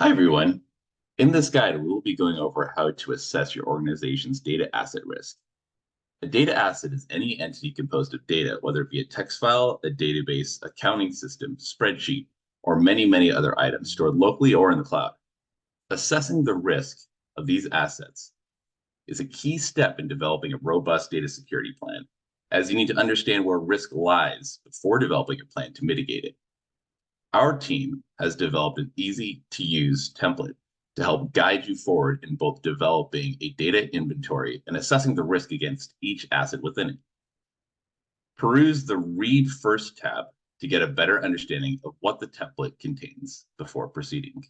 Hi, everyone. In this guide, we will be going over how to assess your organization's data asset risk. A data asset is any entity composed of data, whether it be a text file, a database, accounting system, spreadsheet, or many other items stored locally or in the cloud. Assessing the risk of these assets is a key step in developing a robust data security plan, as you need to understand where risk lies before developing a plan to mitigate it. Our team has developed an easy to use template to help guide you forward in both developing a data inventory and assessing the risk against each asset within it. Peruse the Read First tab to get a better understanding of what the template contains before proceeding.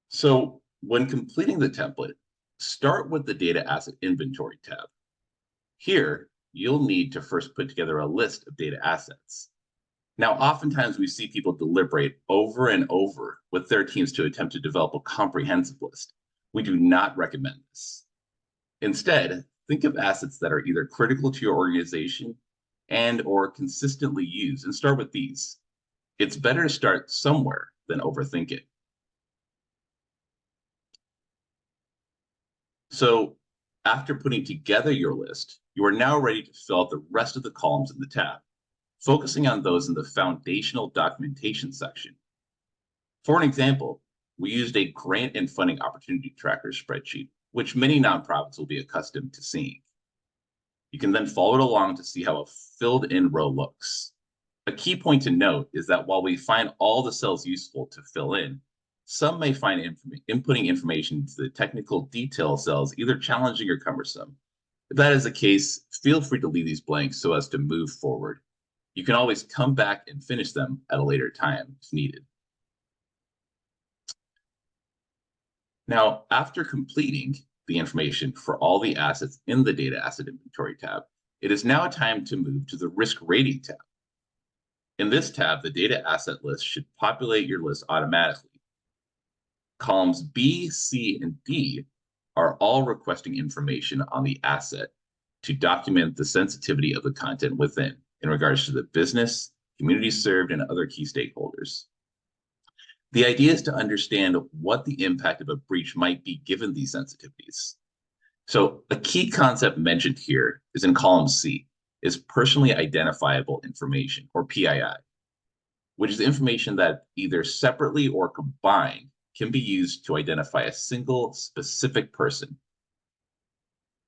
So when completing the template, start with the Data Asset Inventory tab. Here, you'll need to first put together a list of data assets. Now, oftentimes we see people deliberate over and over with their teams to attempt to develop a comprehensive list. We do not recommend this. Instead, think of assets that are either critical to your organization and or consistently used, and start with these. It's better to start somewhere than overthink it. So after putting together your list, you are now ready to fill out the rest of the columns in the tab, focusing on those in the foundational documentation section. For an example, we used a grant and funding opportunity tracker spreadsheet, which many nonprofits will be accustomed to seeing. You can then follow it along to see how a filled in row looks. A key point to note is that while we find all the cells useful to fill in, some may find inputting information into the technical detail cells either challenging or cumbersome. If that is the case, feel free to leave these blank so as to move forward. You can always come back and finish them at a later time if needed. Now, after completing the information for all the assets in the Data Asset Inventory tab, it is now time to move to the Risk Rating tab. In this tab, the data asset list should populate your list automatically. Columns B, C, and D are all requesting information on the asset to document the sensitivity of the content within in regards to the business, community served, and other key stakeholders. The idea is to understand what the impact of a breach might be given these sensitivities. So a key concept mentioned here is in column C, is personally identifiable information, or PII, which is information that either separately or combined can be used to identify a single specific person.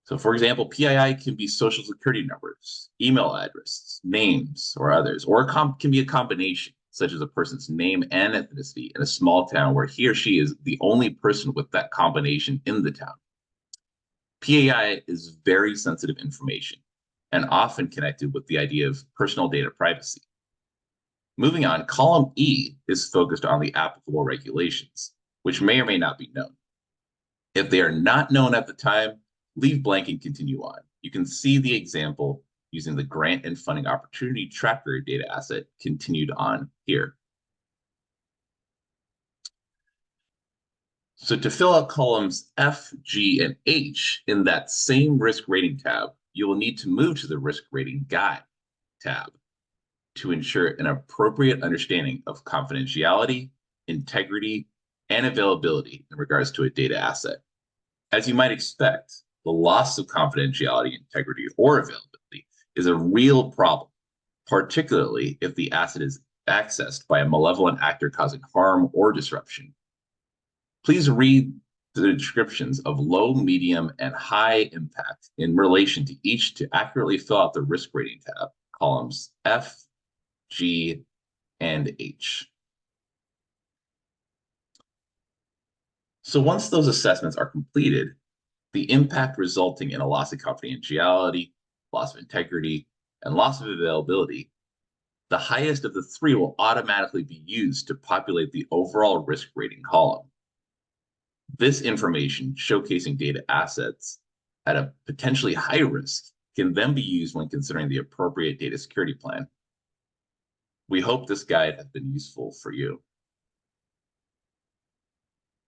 So for example, PII can be social security numbers, email addresses, names, or others, or can be a combination, such as a person's name and ethnicity in a small town where he or she is the only person with that combination in the town. PII is very sensitive information and often connected with the idea of personal data privacy. Moving on, column E is focused on the applicable regulations, which may or may not be known. If they are not known at the time, leave blank and continue on. You can see the example using the grant and funding opportunity tracker data asset continued on here. So to fill out columns F, G, and H in that same risk rating tab, you will need to move to the risk rating guide tab to ensure an appropriate understanding of confidentiality, integrity, and availability in regards to a data asset. As you might expect, the loss of confidentiality, integrity, or availability is a real problem, particularly if the asset is accessed by a malevolent actor causing harm or disruption. Please read the descriptions of low, medium, and high impact in relation to each to accurately fill out the risk rating tab, columns F, G, and H. So once those assessments are completed, the impact resulting in a loss of confidentiality, loss of integrity, and loss of availability, the highest of the three will automatically be used to populate the overall risk rating column. This information showcasing data assets at a potentially high risk can then be used when considering the appropriate data security plan. We hope this guide has been useful for you.